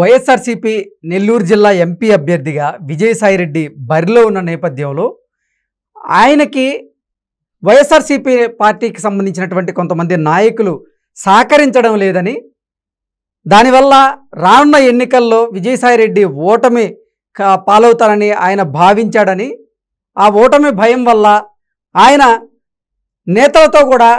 వైఎస్ఆర్సీపీ నెల్లూరు జిల్లా ఎంపీ అభ్యర్థిగా విజయసాయిరెడ్డి బరిలో ఉన్న నేపథ్యంలో ఆయనకి వైఎస్ఆర్సీపీ పార్టీకి సంబంధించినటువంటి కొంతమంది నాయకులు సహకరించడం లేదని, దానివల్ల రానున్న ఎన్నికల్లో విజయసాయిరెడ్డి ఓటమి పాలవుతారని ఆయన భావించాడని, ఆ ఓటమి భయం వల్ల ఆయన నేతలతో కూడా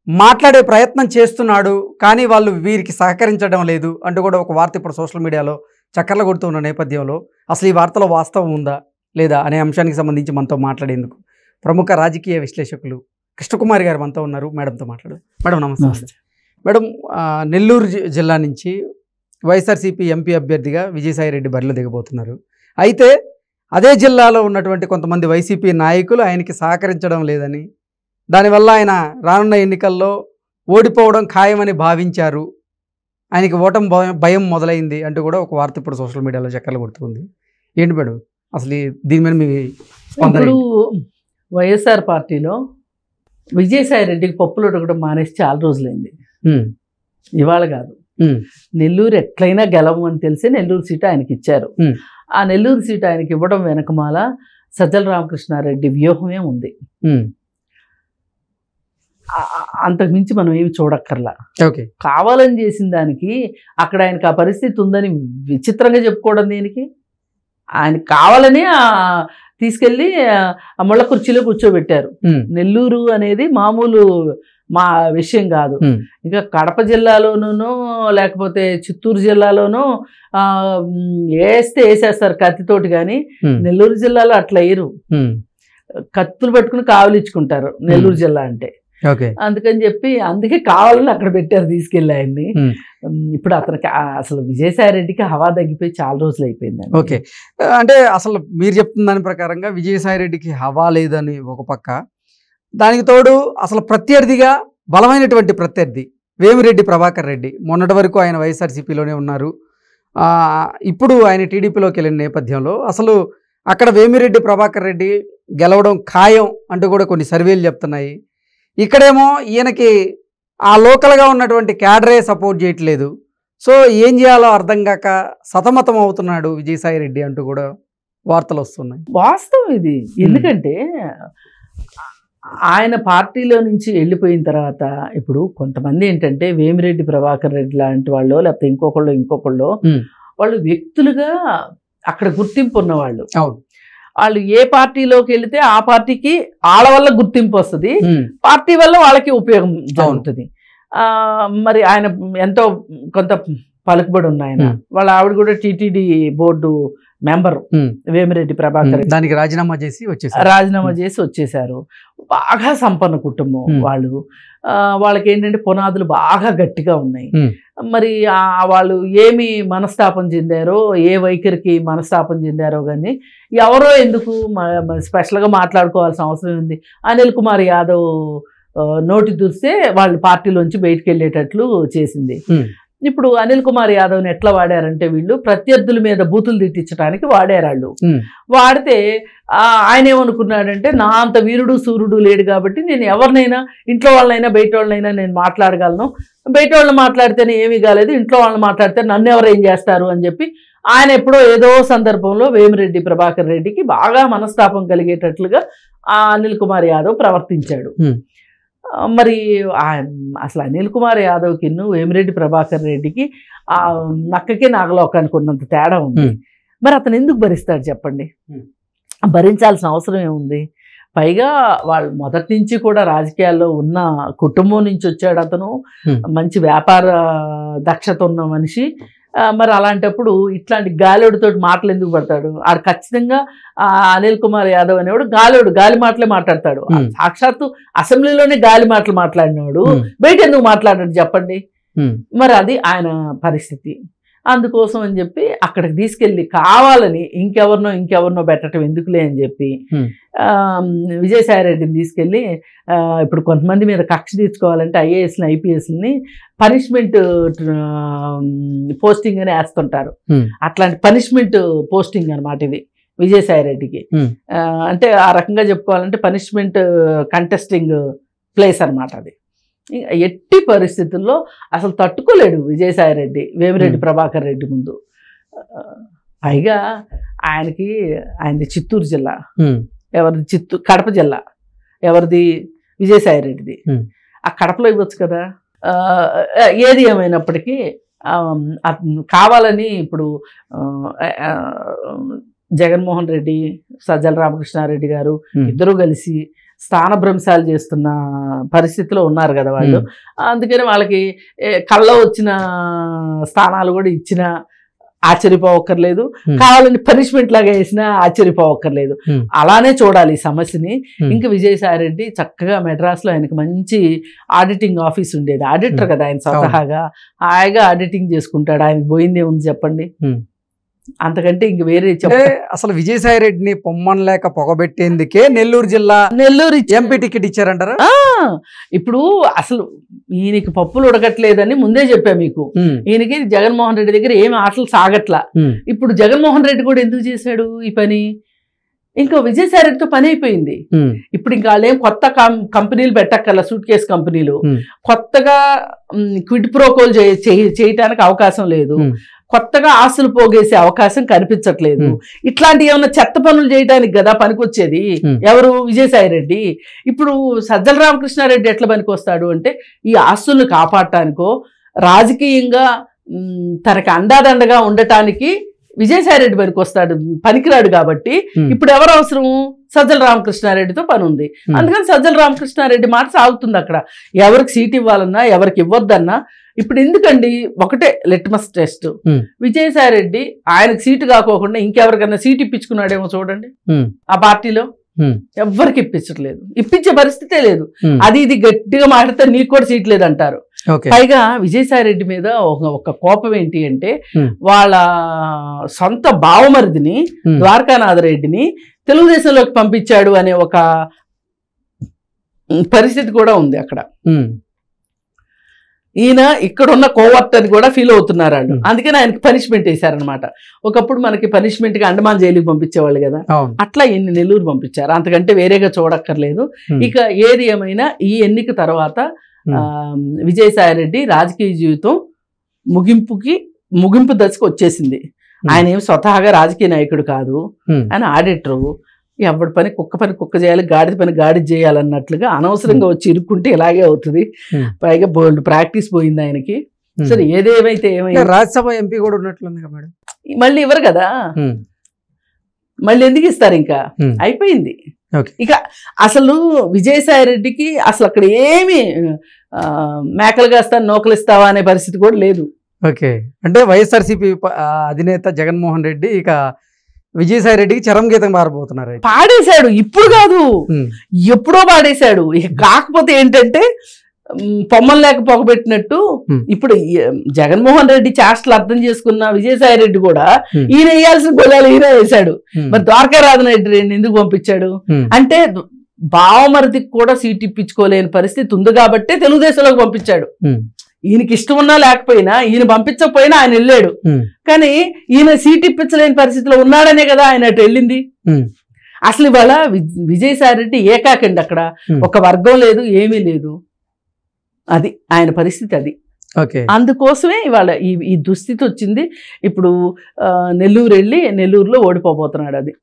మాట్లాడే ప్రయత్నం చేస్తున్నాడు, కానీ వాళ్ళు వీరికి సహకరించడం లేదు అంటూ కూడా ఒక వార్త ఇప్పుడు సోషల్ మీడియాలో చక్కర్లు కొడుతున్న నేపథ్యంలో అసలు ఈ వార్తలో వాస్తవం ఉందా లేదా అనే అంశానికి సంబంధించి మనతో మాట్లాడేందుకు ప్రముఖ రాజకీయ విశ్లేషకులు కృష్ణకుమారి గారు మనతో ఉన్నారు. మేడంతో మాట్లాడు. మేడం నమస్తే. మేడం, నెల్లూరు జిల్లా నుంచి వైఎస్ఆర్సీపీ ఎంపీ అభ్యర్థిగా విజయసాయిరెడ్డి బరిలో దిగబోతున్నారు. అయితే అదే జిల్లాలో ఉన్నటువంటి కొంతమంది వైసీపీ నాయకులు ఆయనకి సహకరించడం లేదని, దానివల్ల ఆయన రానున్న ఎన్నికల్లో ఓడిపోవడం ఖాయమని భావించారు, ఆయనకి ఓటమి భయం మొదలైంది అంటూ కూడా ఒక వార్త ఇప్పుడు సోషల్ మీడియాలో చక్కర్లు కొడుతుంది. ఏంటి మేడం అసలు దీని మీద మీ ఇప్పుడు వైఎస్ఆర్ పార్టీలో విజయసాయిరెడ్డికి పప్పులు ఉడకడం మానేసి చాలా రోజులైంది, ఇవాళ కాదు. నెల్లూరు ఎట్లయినా గెలవం అని తెలిసి నెల్లూరు సీటు ఆయనకి ఇచ్చారు. ఆ నెల్లూరు సీటు ఆయనకి ఇవ్వడం వెనకమాల సజ్జల రామకృష్ణారెడ్డి వ్యూహమే ఉంది. అంతకుమించి మనం ఏమి చూడక్కర్లా. కావాలని చేసిన దానికి అక్కడ ఆయనకు ఆ పరిస్థితి ఉందని విచిత్రంగా చెప్పుకోవడం దేనికి? ఆయన కావాలని తీసుకెళ్ళి ముళ్ళ కుర్చీలో కూర్చోబెట్టారు. నెల్లూరు అనేది మామూలు విషయం కాదు. ఇంకా కడప జిల్లాలోనూ లేకపోతే చిత్తూరు జిల్లాలోనూ వేసేస్తారు కత్తితోటి, కానీ నెల్లూరు జిల్లాలో అట్లా వేయరు. కత్తులు పట్టుకుని కావలిచ్చుకుంటారు నెల్లూరు జిల్లా అంటే. అందుకని చెప్పి అందుకే కావాలని అక్కడ పెట్టారు తీసుకెళ్ళి ఆయన్ని. ఇప్పుడు అతనికి అసలు విజయసాయిరెడ్డికి హవా తగ్గిపోయి చాలా రోజులు అయిపోయింది. ఓకే, అంటే అసలు మీరు చెప్తున్న దాని ప్రకారంగా విజయసాయిరెడ్డికి హవా లేదని ఒక పక్క, దానికి తోడు అసలు ప్రత్యర్థిగా బలమైనటువంటి ప్రత్యర్థి వేమిరెడ్డి ప్రభాకర్ రెడ్డి. మొన్నటి వరకు ఆయన వైఎస్ఆర్సీపీలోనే ఉన్నారు, ఇప్పుడు ఆయన టీడీపీలోకి వెళ్ళిన నేపథ్యంలో అసలు అక్కడ వేమిరెడ్డి ప్రభాకర్ రెడ్డి గెలవడం ఖాయం అంటూ కూడా కొన్ని సర్వేలు చెప్తున్నాయి. ఇక్కడేమో ఈయనకి ఆ లోకల్గా ఉన్నటువంటి క్యాడరే సపోర్ట్ చేయట్లేదు. సో ఏం చేయాలో అర్థం కాక సతమతం అవుతున్నాడు విజయసాయిరెడ్డి అంటూ కూడా వార్తలు వస్తున్నాయి. వాస్తవం ఇది. ఎందుకంటే ఆయన పార్టీలో నుంచి వెళ్ళిపోయిన తర్వాత ఇప్పుడు కొంతమంది ఏంటంటే వేమిరెడ్డి ప్రభాకర్ రెడ్డి లాంటి వాళ్ళు లేకపోతే ఇంకొకళ్ళు వాళ్ళు వ్యక్తులుగా అక్కడ గుర్తింపు ఉన్నవాళ్ళు. అవును, వాళ్ళు ఏ పార్టీలోకి వెళితే ఆ పార్టీకి వాళ్ళ వల్ల గుర్తింపు వస్తుంది, పార్టీ వల్ల వాళ్ళకి ఉపయోగం ఉంటుంది. మరి ఆయన ఎంతో కొంత పలుకుబడి ఉంది. ఆయన వాళ్ళ ఆవిడ కూడా TTD board member Vemireddy Prabhakar, దానికి రాజీనామా చేసి వచ్చేసారు. బాగా సంపన్న కుటుంబం వాళ్ళు. వాళ్ళకి ఏంటంటే పునాదులు బాగా గట్టిగా ఉన్నాయి. మరి వాళ్ళు ఏమి మనస్తాపం చెందారో, ఏ వైఖరికి మనస్తాపం చెందారో కానీ ఎవరో ఎందుకు స్పెషల్గా మాట్లాడుకోవాల్సిన అవసరం ఉంది. అనిల్ కుమార్ యాదవ్ నోటి దూరిస్తే వాళ్ళు పార్టీలోంచి బయటకు వెళ్ళేటట్లు చేసింది. ఇప్పుడు అనిల్ కుమార్ యాదవ్ని ఎట్లా వాడారంటే వీళ్ళు ప్రత్యర్థుల మీద బూతులు తిట్టించడానికి వాడారు. వాళ్ళు వాడితే ఆయన ఏమనుకున్నాడంటే నా అంత వీరుడు సూర్యుడు లేడు కాబట్టి నేను ఎవరినైనా ఇంట్లో వాళ్ళనైనా బయట వాళ్ళనైనా నేను మాట్లాడగలను, బయట వాళ్ళని మాట్లాడితేనే ఏమీ కాలేదు, ఇంట్లో వాళ్ళని మాట్లాడితే నన్ను ఎవరు ఏం చేస్తారు అని చెప్పి ఆయన ఎప్పుడో ఏదో సందర్భంలో వేమిరెడ్డి ప్రభాకర్ రెడ్డికి బాగా మనస్తాపం కలిగేటట్లుగా అనిల్ కుమార్ యాదవ్ ప్రవర్తించాడు. మరి అసలు అనిల్ కుమార్ యాదవ్కి వేమిరెడ్డి ప్రభాకర్ రెడ్డికి నక్కకి నాగలోకానికి ఉన్నంత తేడా ఉంది. మరి అతను ఎందుకు భరిస్తాడు చెప్పండి? భరించాల్సిన అవసరం ఏముంది? పైగా వాళ్ళు మొదటి నుంచి కూడా రాజకీయాల్లో ఉన్న కుటుంబం నుంచి వచ్చాడు అతను, మంచి వ్యాపార దక్షత ఉన్న మనిషి. మరి అలాంటప్పుడు ఇట్లాంటి గాలిడితో మాటలు ఎందుకు పడతాడు? ఆడు ఖచ్చితంగా అనిల్ కుమార్ యాదవ్ అనేవాడు గాలి మాటలే మాట్లాడతాడు. సాక్షాత్తు అసెంబ్లీలోనే గాలి మాటలు మాట్లాడినవాడు బయట ఎందుకు మాట్లాడాడు చెప్పండి? మరి అది ఆయన పరిస్థితి. అందుకోసం అని చెప్పి అక్కడికి తీసుకెళ్ళి కావాలని ఇంకెవరినో పెట్టడం ఎందుకులే అని చెప్పి విజయసాయిరెడ్డిని తీసుకెళ్ళి ఇప్పుడు కొంతమంది మీద కక్ష తీర్చుకోవాలంటే ఐఏఎస్ని ఐపీఎస్ని పనిష్మెంట్ పోస్టింగ్ అని వేస్తుంటారు. అట్లాంటి పనిష్మెంట్ పోస్టింగ్ అనమాట ఇది విజయసాయిరెడ్డికి. అంటే ఆ రకంగా చెప్పుకోవాలంటే పనిష్మెంట్ కంటెస్టింగ్ ప్లేస్ అనమాట అది. ఎట్టి పరిస్థితుల్లో అసలు తట్టుకోలేడు విజయసాయిరెడ్డి వేమిరెడ్డి ప్రభాకర్ రెడ్డి ముందు. పైగా ఆయనది చిత్తూరు జిల్లా, ఎవరిది కడప జిల్లా, ఎవరిది విజయసాయిరెడ్డిది. ఆ కడపలో ఇవ్వచ్చు కదా. ఏది ఏమైనప్పటికీ కావాలని ఇప్పుడు జగన్మోహన్ రెడ్డి, సజ్జల రామకృష్ణారెడ్డి గారు ఇద్దరూ కలిసి స్థానభ్రంశాలు చేస్తున్న పరిస్థితిలో ఉన్నారు కదా వాళ్ళు. అందుకని వాళ్ళకి కళ్ళ వచ్చిన స్థానాలు కూడా ఇచ్చిన ఆశ్చర్యపోవక్కర్లేదు, కావాలని పనిష్మెంట్ లాగా వేసినా ఆశ్చర్యపోవక్కర్లేదు. అలానే చూడాలి ఈ సమస్యని. ఇంకా విజయసాయిరెడ్డి చక్కగా మెడ్రాస్లో ఆయనకి మంచి ఆడిటింగ్ ఆఫీస్ ఉండేది, ఆడిటర్ కదా ఆయన, స్వతహాగా హాయిగా ఆడిటింగ్ చేసుకుంటాడు. ఆయనకి పోయిందే ఉంది చెప్పండి, అంతకంటే ఇంక వేరే అసలు విజయసాయిరెడ్డిని పొమ్మనలేక పొగబెట్టేందుకే నెల్లూరు ఎంపీ టికెట్ ఇచ్చారంటారా? ఇప్పుడు అసలు ఈయనకి పప్పులు ఉడకట్లేదని ముందే చెప్పా మీకు. ఈయనకి జగన్మోహన్ రెడ్డి దగ్గర ఏమి ఆటలు సాగట్లా. ఇప్పుడు జగన్మోహన్ రెడ్డి కూడా ఎందుకు చేశాడు ఈ పని? ఇంకా విజయసాయిరెడ్డితో పని అయిపోయింది. ఇప్పుడు ఇంకా వాళ్ళేం కొత్త కంపెనీలు పెట్టక్కర్ల, సూట్ కేసు కంపెనీలు. కొత్తగా క్విడ్ ప్రోకోల్ చేయటానికి అవకాశం లేదు, కొత్తగా ఆస్తులు పోగేసే అవకాశం కనిపించట్లేదు. ఇట్లాంటి ఏమైనా చెత్త పనులు చేయడానికి కదా పనికొచ్చేది ఎవరు? విజయసాయిరెడ్డి. ఇప్పుడు సజ్జల రామకృష్ణారెడ్డి ఎట్లా పనికొస్తాడు అంటే ఈ ఆస్తులను కాపాడటానికో రాజకీయంగా తనకి అండాదండగా ఉండటానికి విజయసాయిరెడ్డి పనికొస్తాడు, పనికిరాడు. కాబట్టి ఇప్పుడు ఎవరు అవసరం? సజ్జల రామకృష్ణారెడ్డితో పని ఉంది. అందుకని సజ్జల రామకృష్ణారెడ్డి మాట సాగుతుంది అక్కడ. ఎవరికి సీట్ ఇవ్వాలన్నా ఎవరికి ఇవ్వద్దన్నా ఇప్పుడు ఎందుకండి, ఒకటే లిట్మస్ టెస్ట్. విజయసాయిరెడ్డి ఆయనకు సీటు కాకోకుండా ఇంకెవరికన్నా సీట్ ఇప్పించుకున్నాడేమో చూడండి. ఆ పార్టీలో ఎవ్వరికి ఇప్పించట్లేదు, ఇప్పించే పరిస్థితే లేదు. అది ఇది గట్టిగా మాట్లాడితే నీకు కూడా సీట్ లేదంటారు. పైగా విజయసాయిరెడ్డి మీద ఒక కోపం ఏంటి అంటే వాళ్ళ సొంత బావమరిదిని ద్వారకానాథరెడ్డిని తెలుగుదేశంలోకి పంపించాడు అనే ఒక పరిస్థితి కూడా ఉంది అక్కడ. ఈయన ఇక్కడున్న కోవర్ట్ అని కూడా ఫీల్ అవుతున్నారు వాళ్ళు. అందుకని ఆయనకి పనిష్మెంట్ వేశారనమాట. ఒకప్పుడు మనకి పనిష్మెంట్ గా అండమాన్ జైలుకి పంపించేవాళ్ళు కదా, అట్లా ఈయన్ని నెల్లూరు పంపించారు. అంతకంటే వేరేగా చూడక్కర్లేదు. ఇక ఏది ఏమైనా ఈ ఎన్నిక తర్వాత విజయసాయిరెడ్డి రాజకీయ జీవితం ముగింపు దశకు వచ్చేసింది. ఆయన ఏమి స్వతహాగా రాజకీయ నాయకుడు కాదు, ఆయన ఆడిటరు. ఎవరి పని కుక్క చేయాలి, గాడిద పని గాడిద చేయాలన్నట్లుగా అనవసరంగా వచ్చి ఇరుక్కుంటే ఇలాగే అవుతుంది. పైగా బోల్డ్ ప్రాక్టీస్ పోయింది ఆయనకి. సరే ఏదేమైతే ఏమైనా రాజ్యసభ ఎంపీ కూడా ఉన్నట్లుంది మేడం. మళ్ళీ ఇవ్వరు కదా, మళ్ళీ ఎందుకు ఇస్తారు? ఇంకా అయిపోయింది. ఇక అసలు విజయసాయిరెడ్డికి అసలు అక్కడ ఏమి మేకలు కాస్తాను నోకలు ఇస్తావా అనే పరిస్థితి కూడా లేదు. ఓకే, అంటే వైఎస్ఆర్సీపీ అధినేత జగన్మోహన్ రెడ్డి ఇక విజయసాయిరెడ్డికి చరం గీతం పారబోతున్నారు. పాడేశాడు, ఇప్పుడు కాదు ఎప్పుడో పాడేశాడు. కాకపోతే ఏంటంటే పొమ్మలు లేక పొగబెట్టినట్టు ఇప్పుడు జగన్మోహన్ రెడ్డి చేష్టలు అర్థం చేసుకున్న విజయసాయిరెడ్డి కూడా ఈయన వేయాల్సిన గొల్లాలు ఈయన వేశాడు. మరి ద్వారకానాథరెడ్డి ఎందుకు పంపించాడు అంటే బావమరిదికి కూడా సీట్ ఇప్పించుకోలేని పరిస్థితి ఉంది కాబట్టే తెలుగుదేశంలోకి పంపించాడు. ఈయనకి ఇష్టం ఉన్నా లేకపోయినా, ఈయన పంపించకపోయినా ఆయన వెళ్ళాడు. కానీ ఈయన సీట్ ఇప్పించలేని పరిస్థితిలో ఉన్నాడనే కదా ఆయన అటు వెళ్ళింది. అసలు ఇవాళ విజయసాయిరెడ్డి ఏకాకండి, అక్కడ ఒక వర్గం లేదు, ఏమీ లేదు. అది ఆయన పరిస్థితి. అది అందుకోసమే ఇవాళ ఈ దుస్థితి వచ్చింది. ఇప్పుడు నెల్లూరు వెళ్ళి నెల్లూరులో ఓడిపోబోతున్నాడు. అది